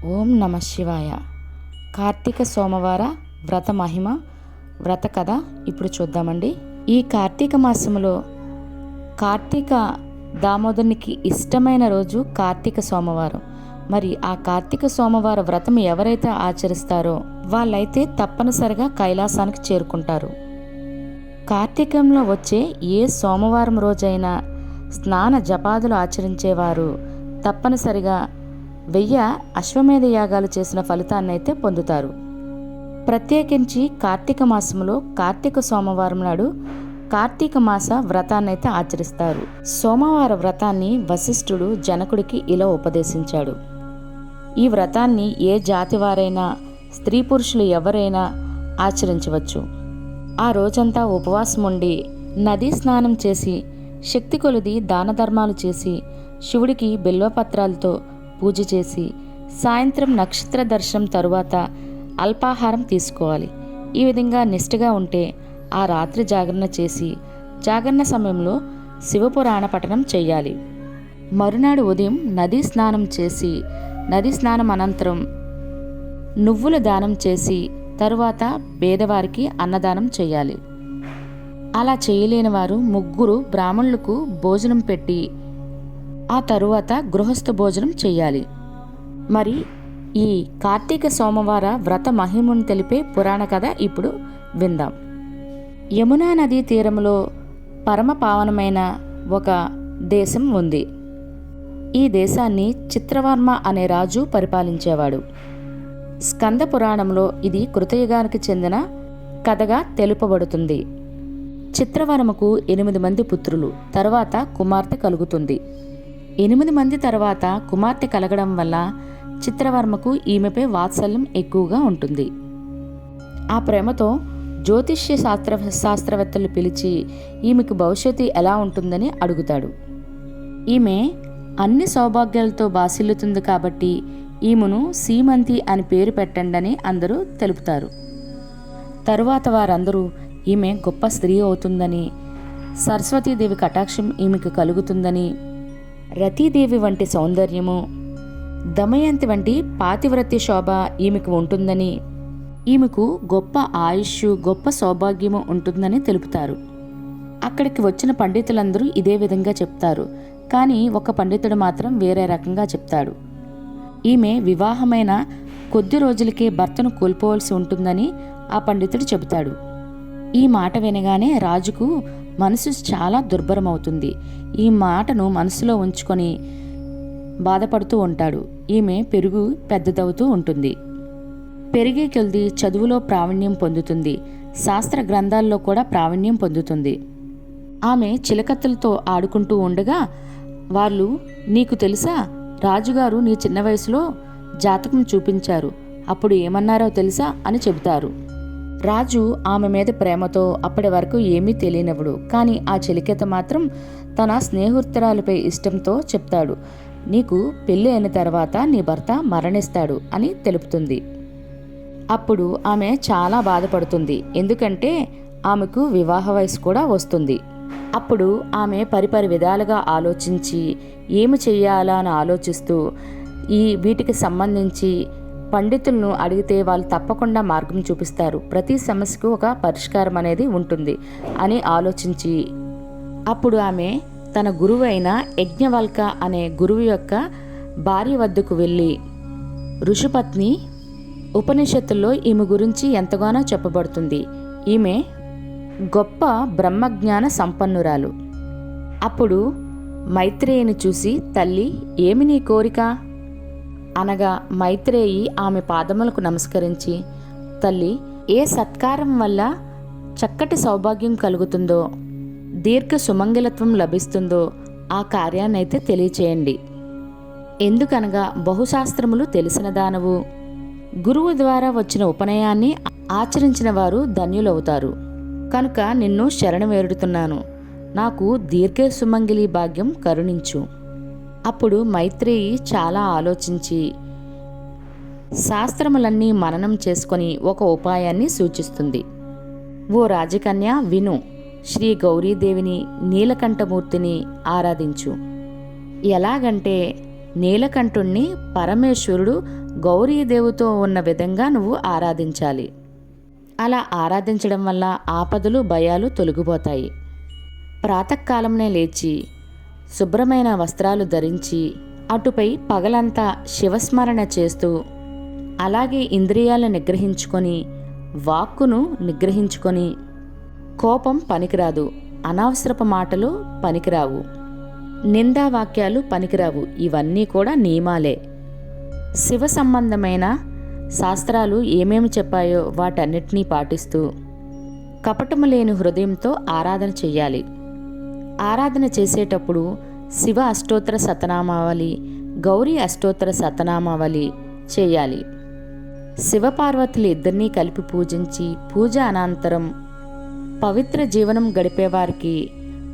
ఓం నమ శివాయ. కార్తీక సోమవార వ్రత మహిమ, వ్రత కథ ఇప్పుడు చూద్దామండి. ఈ కార్తీక మాసంలో కార్తీక దామోదరునికి ఇష్టమైన రోజు కార్తీక సోమవారం. మరి ఆ కార్తీక సోమవార వ్రతం ఎవరైతే ఆచరిస్తారో వాళ్ళైతే తప్పనిసరిగా కైలాసానికి చేరుకుంటారు. కార్తీకంలో వచ్చే ఏ సోమవారం రోజైనా స్నాన జపాదులు ఆచరించేవారు తప్పనిసరిగా 1000 అశ్వమేధ యాగాలు చేసిన ఫలితాన్ని అయితే పొందుతారు. ప్రత్యేకించి కార్తీక మాసంలో కార్తీక సోమవారం నాడు కార్తీక మాస వ్రతాన్ని అయితే ఆచరిస్తారు. సోమవార వ్రతాన్ని వశిష్ఠుడు జనకుడికి ఇలా ఉపదేశించాడు. ఈ వ్రతాన్ని ఏ జాతి వారైనా, స్త్రీ పురుషులు ఎవరైనా ఆచరించవచ్చు. ఆ రోజంతా ఉపవాసం ఉండి నదీ స్నానం చేసి శక్తి కొలది దాన ధర్మాలు చేసి శివుడికి బిల్వపత్రాలతో పూజ చేసి సాయంత్రం నక్షత్ర దర్శనం తరువాత అల్పాహారం తీసుకోవాలి. ఈ విధంగా నిష్ఠగా ఉంటే ఆ రాత్రి జాగరణ చేసి జాగరణ సమయంలో శివపురాణ పఠనం చేయాలి. మరునాడు ఉదయం నదీ స్నానం చేసి నదీ స్నానం అనంతరం నువ్వుల దానం చేసి తరువాత పేదవారికి అన్నదానం చేయాలి. అలా చేయలేని వారు 3 బ్రాహ్మణులకు భోజనం పెట్టి ఆ తరువాత గృహస్థ భోజనం చేయాలి. మరి ఈ కార్తీక సోమవార వ్రత మహిమను తెలిపే పురాణ కథ ఇప్పుడు విందాం. యమునా నదీ తీరంలో పరమ పావనమైన ఒక దేశం ఉంది. ఈ దేశాన్ని చిత్రవర్మ అనే రాజు పరిపాలించేవాడు. స్కంద పురాణంలో ఇది కృతయుగానికి చెందిన కథగా తెలుపబడుతుంది. చిత్రవర్మకు 8 మంది పుత్రులు, తర్వాత కుమార్తె కలుగుతుంది. 8 మంది తర్వాత కుమార్తె కలగడం వల్ల చిత్రవర్మకు ఈమెపై వాత్సల్యం ఎక్కువగా ఉంటుంది. ఆ ప్రేమతో జ్యోతిష్య శాస్త్రవేత్తలు పిలిచి ఈమెకు భవిష్యత్తు ఎలా ఉంటుందని అడుగుతాడు. ఈమె అన్ని సౌభాగ్యాలతో బాసిల్లుతుంది కాబట్టి ఈమెను సీమంతి అని పేరు పెట్టండి అందరూ తెలుపుతారు. తరువాత వారందరూ ఈమె గొప్ప స్త్రీ అవుతుందని, సరస్వతీదేవి కటాక్షం ఈమెకు కలుగుతుందని, రతీదేవి వంటి సౌందర్యము, దమయంతి వంటి పాతివ్రత్య శోభ ఈమెకు ఉంటుందని, ఈమెకు గొప్ప ఆయుష్, గొప్ప సౌభాగ్యము ఉంటుందని తెలుపుతారు. అక్కడికి వచ్చిన పండితులందరూ ఇదే విధంగా చెప్తారు. కానీ ఒక పండితుడు మాత్రం వేరే రకంగా చెప్తాడు. ఈమె వివాహమైన కొద్ది రోజులకే భర్తను కోల్పోవలసి ఉంటుందని ఆ పండితుడు చెబుతాడు. ఈ మాట వినగానే రాజుకు మనసు చాలా దుర్భరమవుతుంది. ఈ మాటను మనసులో ఉంచుకొని బాధపడుతూ ఉంటాడు. ఈమె పెద్దదవుతూ ఉంటుంది. పెరిగే కొలది చదువులో ప్రావీణ్యం పొందుతుంది. శాస్త్ర గ్రంథాల్లో కూడా ప్రావీణ్యం పొందుతుంది. ఆమె చిలకత్తలతో ఆడుకుంటూ ఉండగా వాళ్ళు, నీకు తెలుసా, రాజుగారు నీ చిన్న వయసులో జాతకం చూపించారు, అప్పుడు ఏమన్నారో తెలుసా అని చెబుతారు. రాజు ఆమె మీద ప్రేమతో అప్పటి వరకు ఏమీ తెలియనివ్వడు. కానీ ఆ చెలికత మాత్రం తన స్నేహితురాలపై ఇష్టంతో చెప్తాడు, నీకు పెళ్ళి అయిన తర్వాత నీ భర్త మరణిస్తాడు అని తెలుపుతుంది. అప్పుడు ఆమె చాలా బాధపడుతుంది. ఎందుకంటే ఆమెకు వివాహ వయసు కూడా వస్తుంది. అప్పుడు ఆమె పరిపరి విధాలుగా ఆలోచించి ఏమి చెయ్యాలా అని ఆలోచిస్తూ వీటికి సంబంధించి పండితులను అడిగితే వాళ్ళు తప్పకుండా మార్గం చూపిస్తారు, ప్రతి సమస్యకు ఒక పరిష్కారం అనేది ఉంటుంది అని ఆలోచించి అప్పుడు ఆమె తన గురువు అయిన యజ్ఞవల్క అనే గురువు యొక్క భార్య వద్దకు వెళ్ళి, ఋషిపత్ని ఉపనిషత్తుల్లో ఈమె గురించి ఎంతగానో చెప్పబడుతుంది, ఈమె గొప్ప బ్రహ్మజ్ఞాన సంపన్నురాలు. అప్పుడు మైత్రేయిని చూసి, తల్లి ఏమి నీ కోరిక అనగా మైత్రేయి ఆమె పాదములకు నమస్కరించి, తల్లి, ఏ సత్కారం వల్ల చక్కటి సౌభాగ్యం కలుగుతుందో, దీర్ఘ సుమంగళత్వం లభిస్తుందో ఆ కార్యాన్నైతే తెలియచేయండి. ఎందుకనగా బహుశాస్త్రములు తెలిసిన దానవు, గురువు ద్వారా వచ్చిన ఉపనయాన్ని ఆచరించిన వారు ధన్యులవుతారు. కనుక నిన్ను శరణు వేడుతున్నాను, నాకు దీర్ఘ సుమంగిలి భాగ్యం కరుణించు. అప్పుడు మైత్రేయి చాలా ఆలోచించి శాస్త్రములన్నీ మననం చేసుకొని ఒక ఉపాయాన్ని సూచిస్తుంది. ఓ రాజకన్య విను, శ్రీ గౌరీదేవిని నీలకంఠమూర్తిని ఆరాధించు. ఎలాగంటే నీలకంఠుణ్ణి పరమేశ్వరుడు గౌరీదేవితో ఉన్న విధంగా నువ్వు ఆరాధించాలి. అలా ఆరాధించడం వల్ల ఆపదలు భయాలు తొలగిపోతాయి. ప్రాతకాలంనే లేచి శుభ్రమైన వస్త్రాలు ధరించి అటుపై పగలంతా శివస్మరణ చేస్తూ, అలాగే ఇంద్రియాలను నిగ్రహించుకొని, వాక్కును నిగ్రహించుకొని, కోపం పనికిరాదు, అనవసరపు మాటలు పనికిరావు, నిందావాక్యాలు పనికిరావు. ఇవన్నీ కూడా నియమాలే. శివ సంబంధమైన శాస్త్రాలు ఏమేమి చెప్పాయో వాటన్నిటినీ పాటిస్తూ కపటము లేని హృదయంతో ఆరాధన చెయ్యాలి. ఆరాధన చేసేటప్పుడు శివ అష్టోత్తర శతనామావళి, గౌరీ అష్టోత్తర శతనామావళి చేయాలి. శివపార్వతులు ఇద్దరినీ కలిపి పూజించి, పూజ అనంతరం పవిత్ర జీవనం గడిపేవారికి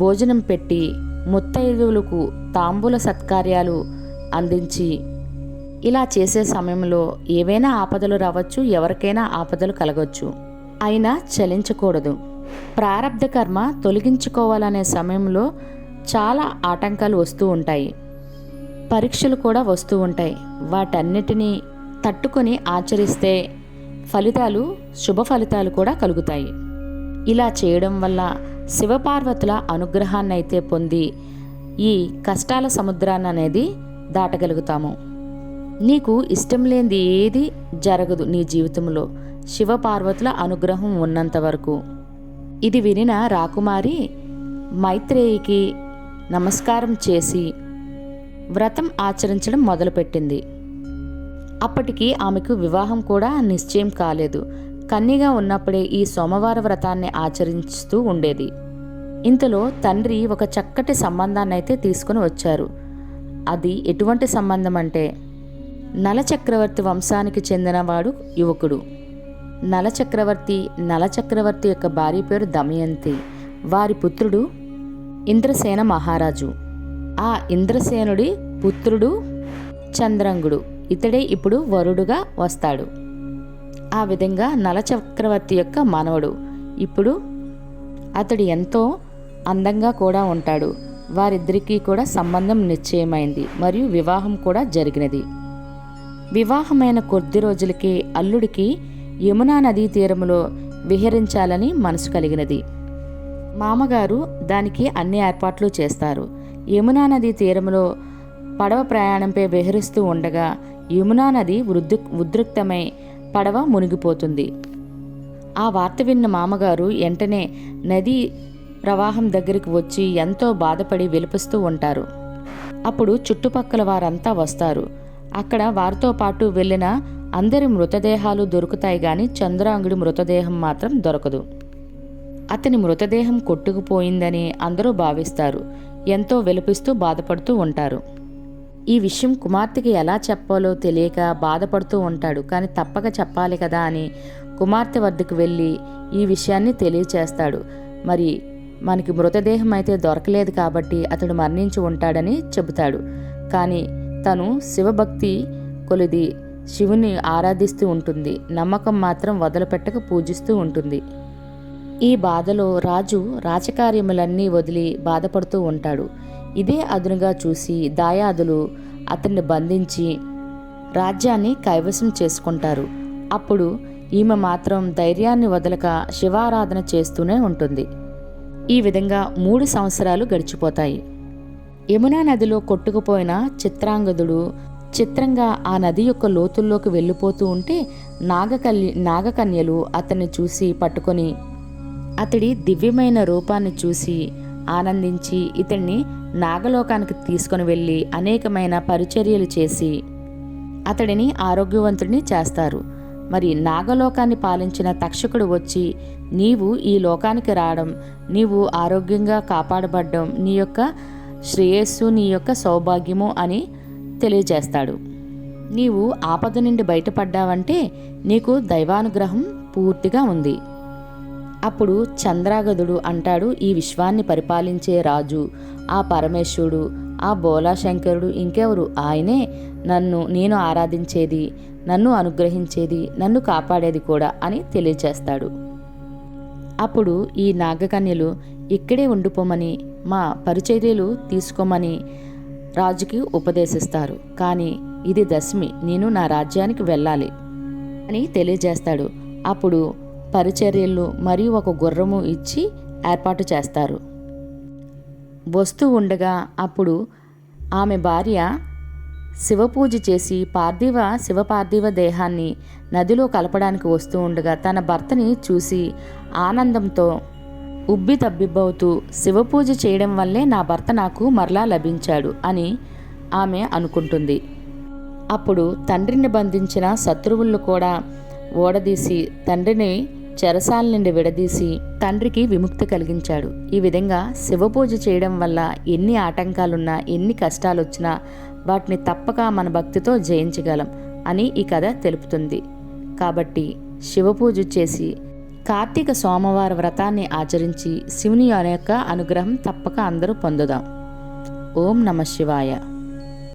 భోజనం పెట్టి, ముత్తైదువులకు తాంబూల సత్కార్యాలు అందించి, ఇలా చేసే సమయంలో ఏవైనా ఆపదలు రావచ్చు, ఎవరికైనా ఆపదలు కలగవచ్చు. అయినా చలించకూడదు. ప్రారబ్ధ కర్మ తొలగించుకోవాలనే సమయంలో చాలా ఆటంకాలు వస్తూ ఉంటాయి, పరీక్షలు కూడా వస్తూ ఉంటాయి. వాటన్నిటినీ తట్టుకొని ఆచరిస్తే ఫలితాలు, శుభ ఫలితాలు కూడా కలుగుతాయి. ఇలా చేయడం వల్ల శివపార్వతుల అనుగ్రహాన్ని అయితే పొంది ఈ కష్టాల సముద్రాన్ని అనేది దాటగలుగుతాము. నీకు ఇష్టం లేనిది ఏది జరగదు నీ జీవితంలో, శివపార్వతుల అనుగ్రహం ఉన్నంత వరకు. ఇది వినిన రాకుమారి మైత్రేయికి నమస్కారం చేసి వ్రతం ఆచరించడం మొదలుపెట్టింది. అప్పటికి ఆమెకు వివాహం కూడా నిశ్చయం కాలేదు. కన్యగా ఉన్నప్పుడే ఈ సోమవార వ్రతాన్ని ఆచరిస్తూ ఉండేది. ఇంతలో తండ్రి ఒక చక్కటి సంబంధాన్ని అయితే తీసుకుని వచ్చారు. అది ఎటువంటి సంబంధం అంటే, నలచక్రవర్తి వంశానికి చెందినవాడు యువకుడు. నలచక్రవర్తి యొక్క భార్య పేరు దమయంతి. వారి పుత్రుడు ఇంద్రసేన మహారాజు. ఆ ఇంద్రసేనుడి పుత్రుడు చంద్రంగుడు. ఇతడే ఇప్పుడు వరుడుగా వస్తాడు. ఆ విధంగా నలచక్రవర్తి యొక్క మనవడు. ఇప్పుడు అతడు ఎంతో అందంగా కూడా ఉంటాడు. వారిద్దరికీ కూడా సంబంధం నిశ్చయమైంది మరియు వివాహం కూడా జరిగినది. వివాహమైన కొద్ది రోజులకి అల్లుడికి యమునా నదీ తీరములో విహరించాలని మనసు కలిగినది. మామగారు దానికి అన్ని ఏర్పాట్లు చేస్తారు. యమునా నదీ తీరములో పడవ ప్రయాణంపై విహరిస్తూ ఉండగా యమునా నది ఉద్రిక్తమై పడవ మునిగిపోతుంది. ఆ వార్త విన్న మామగారు వెంటనే నదీ ప్రవాహం దగ్గరికి వచ్చి ఎంతో బాధపడి విలపిస్తూ ఉంటారు. అప్పుడు చుట్టుపక్కల వారంతా వస్తారు. అక్కడ వారితో పాటు వెళ్ళిన అందరి మృతదేహాలు దొరుకుతాయి, కానీ చంద్రాంగుడి మృతదేహం మాత్రం దొరకదు. అతని మృతదేహం కొట్టుకుపోయిందని అందరూ భావిస్తారు. ఎంతో విలపిస్తూ బాధపడుతూ ఉంటారు. ఈ విషయం కుమార్తెకి ఎలా చెప్పాలో తెలియక బాధపడుతూ ఉంటాడు. కానీ తప్పక చెప్పాలి కదా అని కుమార్తె వద్దకు వెళ్ళి ఈ విషయాన్ని తెలియచేస్తాడు. మరి మనకి మృతదేహం అయితే దొరకలేదు కాబట్టి అతడు మరణించి ఉంటాడని చెబుతాడు. కానీ తను శివభక్తి కొలిది శివుని ఆరాధిస్తూ ఉంటుంది. నమ్మకం మాత్రం వదిలిపెట్టక పూజిస్తూ ఉంటుంది. ఈ బాధలో రాజు రాజకార్యములన్నీ వదిలి బాధపడుతూ ఉంటాడు. ఇదే అదునుగా చూసి దాయాదులు అతన్ని బంధించి రాజ్యాన్ని కైవసం చేసుకుంటారు. అప్పుడు ఈమె మాత్రం ధైర్యాన్ని వదలక శివారాధన చేస్తూనే ఉంటుంది. ఈ విధంగా 3 సంవత్సరాలు గడిచిపోతాయి. యమునా నదిలో కొట్టుకుపోయిన చిత్రాంగదుడు చిత్రంగా ఆ నది యొక్క లోతుల్లోకి వెళ్ళిపోతూ ఉంటే నాగకన్యలు అతన్ని చూసి పట్టుకొని అతడి దివ్యమైన రూపాన్ని చూసి ఆనందించి ఇతన్ని నాగలోకానికి తీసుకొని వెళ్ళి అనేకమైన పరిచర్యలు చేసి అతడిని ఆరోగ్యవంతుడిని చేస్తారు. మరి నాగలోకాన్ని పాలించిన తక్షకుడు వచ్చి, నీవు ఈ లోకానికి రావడం, నీవు ఆరోగ్యంగా కాపాడబడ్డం నీ యొక్క శ్రేయస్సు, నీ యొక్క సౌభాగ్యము అని తెలియజేస్తాడు. నీవు ఆపద నుండి బయటపడ్డావంటే నీకు దైవానుగ్రహం పూర్తిగా ఉంది. అప్పుడు చంద్రాగదుడు అంటాడు, ఈ విశ్వాన్ని పరిపాలించే రాజు ఆ పరమేశ్వరుడు, ఆ బోలాశంకరుడు ఇంకెవరు? ఆయనే నేను ఆరాధించేది, నన్ను అనుగ్రహించేది, నన్ను కాపాడేది కూడా అని తెలియచేస్తాడు. అప్పుడు ఈ నాగకన్యలు ఇక్కడే ఉండిపోమని, మా పరిచర్యలు తీసుకోమని రాజుకి ఉపదేశిస్తారు. కానీ ఇది దశమి, నేను నా రాజ్యానికి వెళ్ళాలి అని తెలియజేస్తాడు. అప్పుడు పరిచర్యలు మరియు ఒక గుర్రము ఇచ్చి ఏర్పాటు చేస్తారు. వస్తూ ఉండగా అప్పుడు ఆమె భార్య శివపూజ చేసి శివపార్థివ దేహాన్ని నదిలో కలపడానికి వస్తూ ఉండగా తన భర్తని చూసి ఆనందంతో ఉబ్బి తబ్బిబ్బవుతూ శివపూజ చేయడం వల్లే నా భర్త నాకు మరలా లభించాడు అని ఆమె అనుకుంటుంది. అప్పుడు తండ్రిని బంధించిన శత్రువులను కూడా ఓడదీసి తండ్రిని చెరసాల నుండి విడదీసి తండ్రికి విముక్తి కలిగించాడు. ఈ విధంగా శివపూజ చేయడం వల్ల ఎన్ని ఆటంకాలున్నా ఎన్ని కష్టాలు వచ్చినా వాటిని తప్పక మన భక్తితో జయించగలం అని ఈ కథ తెలుపుతుంది. కాబట్టి శివపూజ చేసి కార్తీక సోమవార వ్రతాన్ని ఆచరించి శివుని యొక్క అనుగ్రహం తప్పక అందరూ పొందుదాం. ఓం నమః శివాయ.